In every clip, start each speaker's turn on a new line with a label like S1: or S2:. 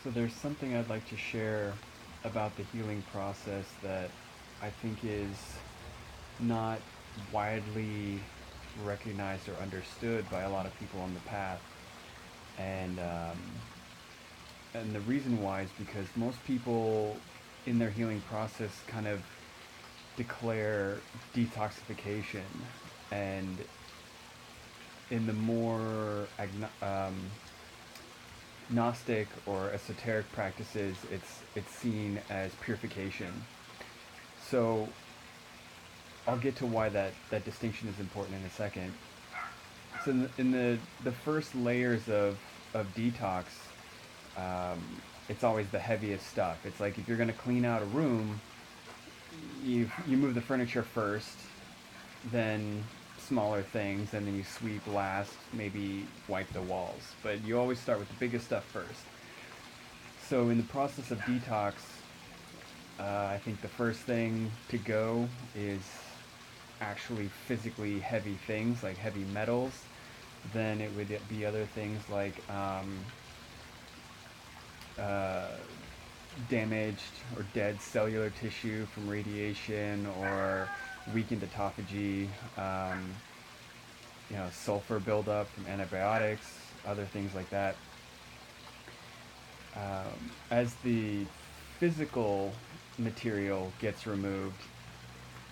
S1: So there's something I'd like to share about the healing process that I think is not widely recognized or understood by a lot of people on the path. And and the reason why is because most people in their healing process kind of declare detoxification, and in the more Gnostic or esoteric practices, it's seen as purification. So I'll get to why that distinction is important in a second. So in the first layers of detox, um, it's always the heaviest stuff. It's like if you're going to clean out a room, you move the furniture first, then smaller things, and then you sweep last, maybe wipe the walls. But you always start with the biggest stuff first. So in the process of detox, I think the first thing to go is actually physically heavy things like heavy metals. Then it would be other things like uh, damaged or dead cellular tissue from radiation or weakened autophagy, sulfur buildup from antibiotics, other things like that. As the physical material gets removed,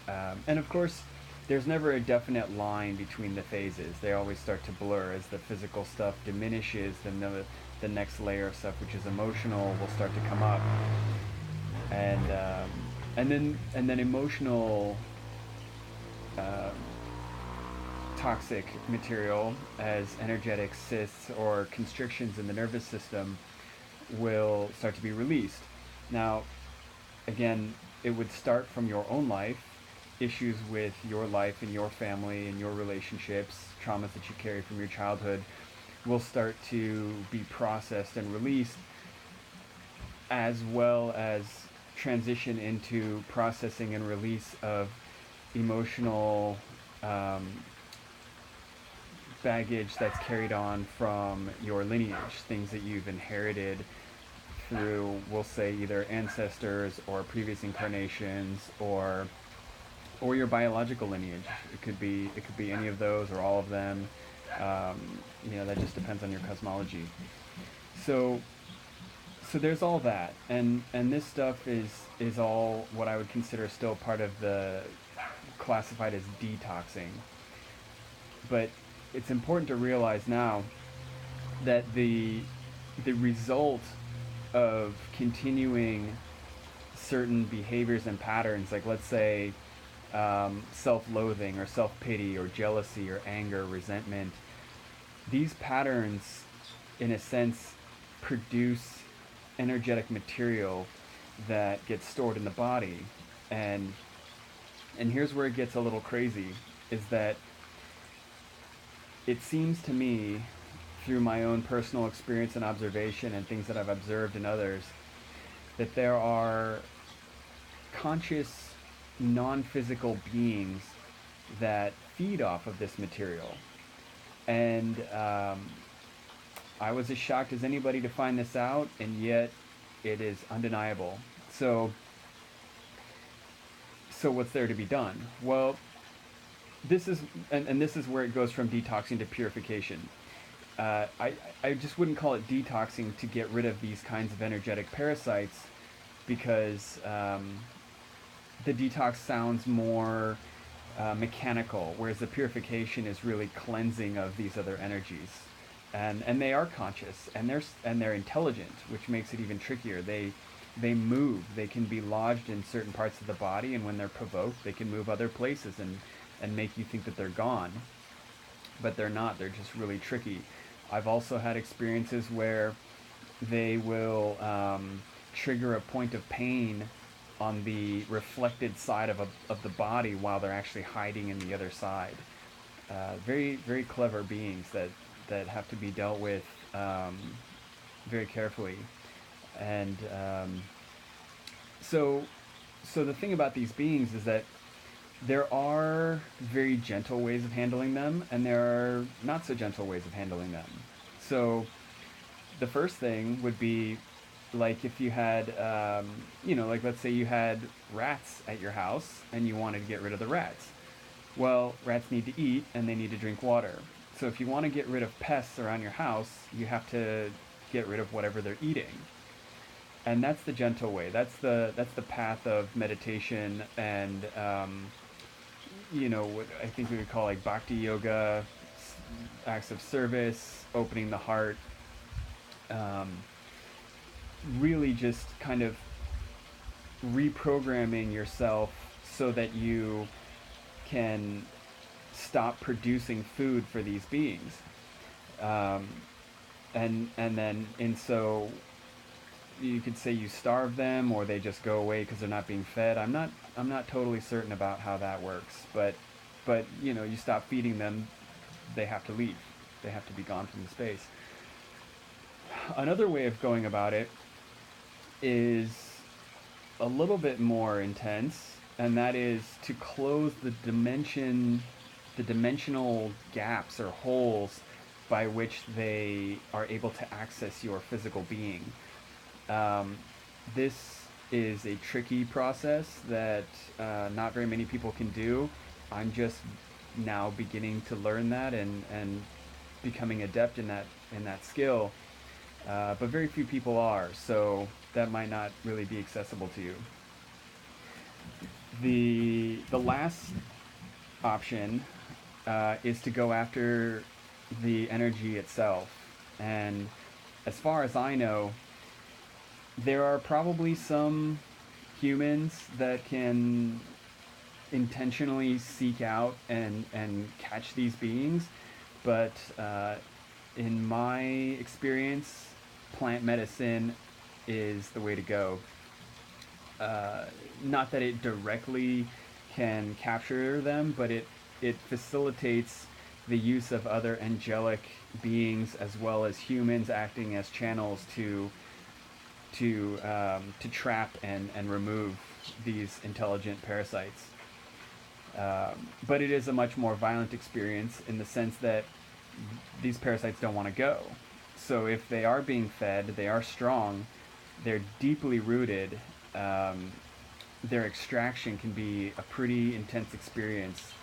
S1: and of course, there's never a definite line between the phases. They always start to blur as the physical stuff diminishes. Then the next layer of stuff, which is emotional, will start to come up, and and then emotional um, toxic material, as energetic cysts or constrictions in the nervous system, will start to be released. Now, again, it would start from your own life, issues with your life and your family and your relationships, traumas that you carry from your childhood will start to be processed and released, as well as transition into processing and release of emotional um, baggage that's carried on from your lineage, things that you've inherited through, we'll say, either ancestors or previous incarnations, or your biological lineage. It could be any of those or all of them. That just depends on your cosmology. So so there's all that, and this stuff is all what I would consider still part of the classified as detoxing. But it's important to realize now that the result of continuing certain behaviors and patterns, like let's say self-loathing or self-pity or jealousy or anger, resentment, these patterns, in a sense, produce energetic material that gets stored in the body. And and here's where it gets a little crazy, is that it seems to me, through my own personal experience and observation and things that I've observed in others, that there are conscious, non-physical beings that feed off of this material. And I was as shocked as anybody to find this out, and yet it is undeniable. So what's there to be done? Well, this is and this is where it goes from detoxing to purification. I just wouldn't call it detoxing to get rid of these kinds of energetic parasites, because the detox sounds more mechanical, whereas the purification is really cleansing of these other energies, and they are conscious, and they're intelligent, which makes it even trickier. They move. They can be lodged in certain parts of the body, and when they're provoked, they can move other places and make you think that they're gone, but they're not. They're just really tricky. I've also had experiences where they will trigger a point of pain on the reflected side of the body while they're actually hiding in the other side. Very, very clever beings that have to be dealt with very carefully. And so, so the thing about these beings is that there are very gentle ways of handling them, and there are not so gentle ways of handling them. So the first thing would be like if you had, like let's say you had rats at your house and you wanted to get rid of the rats. Well, rats need to eat and they need to drink water. So if you want to get rid of pests around your house, you have to get rid of whatever they're eating. And that's the gentle way. That's the path of meditation and what I think we would call like bhakti yoga, acts of service, opening the heart. Um, Really just kind of reprogramming yourself so that you can stop producing food for these beings. Um, and so you could say you starve them or they just go away because they're not being fed. I'm not totally certain about how that works, but you stop feeding them, they have to leave. They have to be gone from the space. Another way of going about it is a little bit more intense, and that is to close the dimensional gaps or holes by which they are able to access your physical being. Um, this is a tricky process that not very many people can do. I'm just now beginning to learn that and becoming adept in that skill. But very few people are, so that might not really be accessible to you. The last option is to go after the energy itself, and as far as I know, there are probably some humans that can intentionally seek out and catch these beings, but in my experience, plant medicine is the way to go. Not that it directly can capture them, but it facilitates the use of other angelic beings as well as humans acting as channels to trap and remove these intelligent parasites. But it is a much more violent experience in the sense that these parasites don't want to go. So if they are being fed, they are strong, they're deeply rooted. Their extraction can be a pretty intense experience,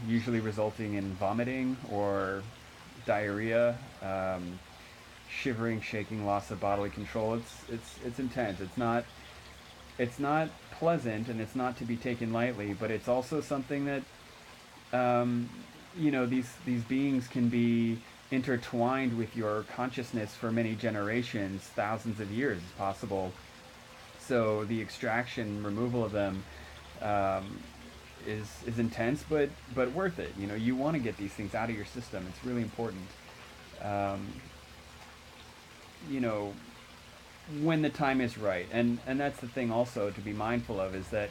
S1: usually resulting in vomiting or diarrhea, shivering, shaking, loss of bodily control. It's intense. It's not pleasant, and it's not to be taken lightly. But it's also something that these beings can be intertwined with your consciousness for many generations, thousands of years is possible. So the extraction, removal of them is intense, but worth it. You want to get these things out of your system. It's really important. Um, when the time is right, and that's the thing also to be mindful of, is that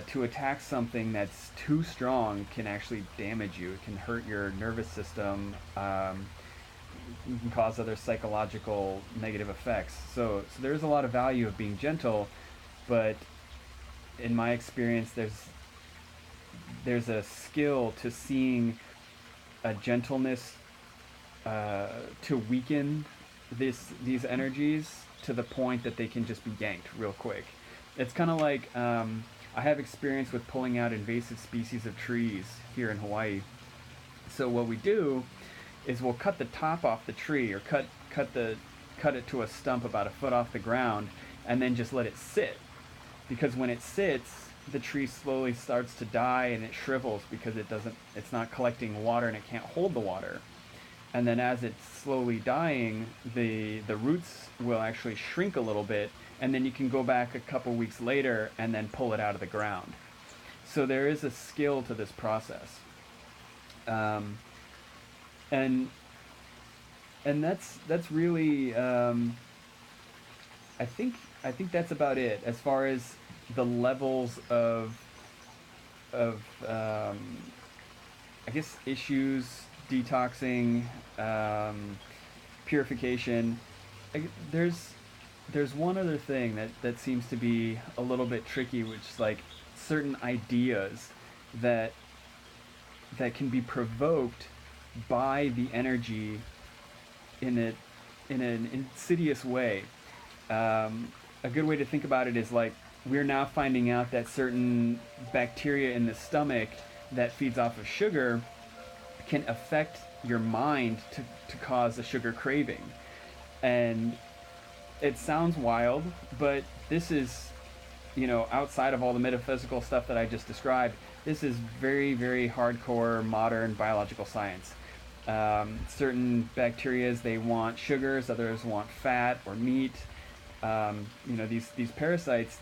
S1: to attack something that's too strong can actually damage you. It can hurt your nervous system. It can cause other psychological negative effects. So there's a lot of value of being gentle, but in my experience, there's a skill to seeing a gentleness to weaken these energies to the point that they can just be yanked real quick. It's kind of like I have experience with pulling out invasive species of trees here in Hawaii. So what we do is we'll cut the top off the tree, or cut it to a stump about a foot off the ground, and then just let it sit. Because when it sits, the tree slowly starts to die and it shrivels because it's not collecting water and it can't hold the water. And then as it's slowly dying, the roots will actually shrink a little bit, and then you can go back a couple weeks later and then pull it out of the ground. So there is a skill to this process. And that's really I think that's about it as far as the levels of I guess issues, detoxing, purification. There's one other thing that seems to be a little bit tricky, which is like certain ideas that can be provoked by the energy in in an insidious way. A good way to think about it is like we're now finding out that certain bacteria in the stomach that feeds off of sugar can affect your mind to cause a sugar craving. And it sounds wild, but this is, outside of all the metaphysical stuff that I just described, this is very, very hardcore modern biological science. Certain bacterias, they want sugars, others want fat or meat. These parasites,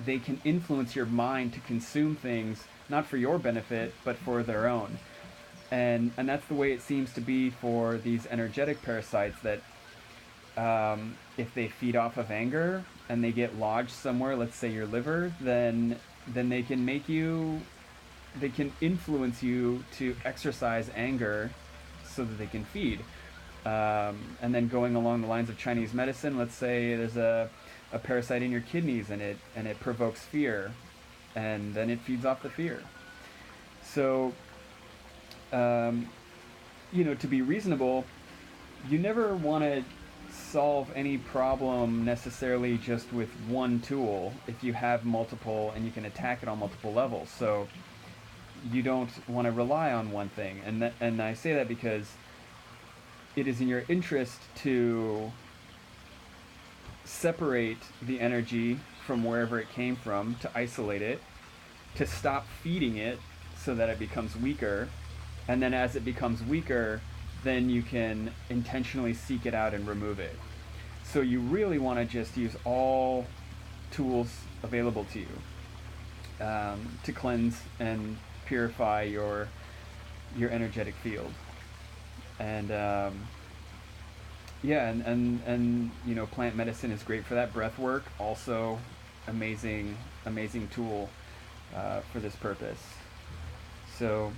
S1: they can influence your mind to consume things not for your benefit, but for their own. And that's the way it seems to be for these energetic parasites, that if they feed off of anger and they get lodged somewhere, let's say your liver, then they can influence you to exercise anger so that they can feed. And then going along the lines of Chinese medicine, let's say there's a parasite in your kidneys and it provokes fear, and then it feeds off the fear. So, to be reasonable, you never want to solve any problem necessarily just with one tool if you have multiple and you can attack it on multiple levels. So you don't want to rely on one thing. And I say that because it is in your interest to separate the energy from wherever it came from, to isolate it, to stop feeding it so that it becomes weaker. And then as it becomes weaker, then you can intentionally seek it out and remove it. So you really want to just use all tools available to you to cleanse and purify your energetic field. And plant medicine is great for that. Breath work, also amazing tool for this purpose. So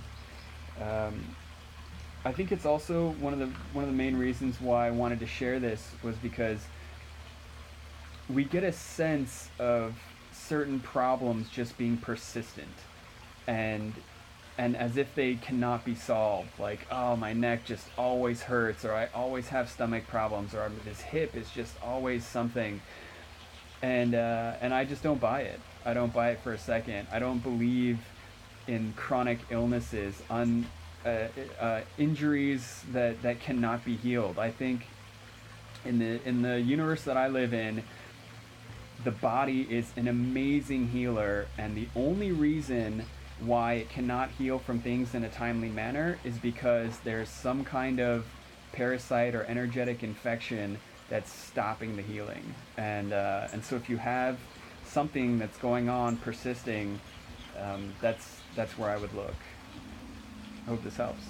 S1: I think it's also one of the main reasons why I wanted to share this was because we get a sense of certain problems just being persistent and as if they cannot be solved. Like, oh, my neck just always hurts, or I always have stomach problems, or this hip is just always something. And I just don't buy it. I don't buy it for a second. I don't believe in chronic illnesses, injuries that cannot be healed. I think in the universe that I live in, the body is an amazing healer, and the only reason why it cannot heal from things in a timely manner is because there's some kind of parasite or energetic infection that's stopping the healing. And so if you have something that's going on persisting, that's where I would look. I hope this helps.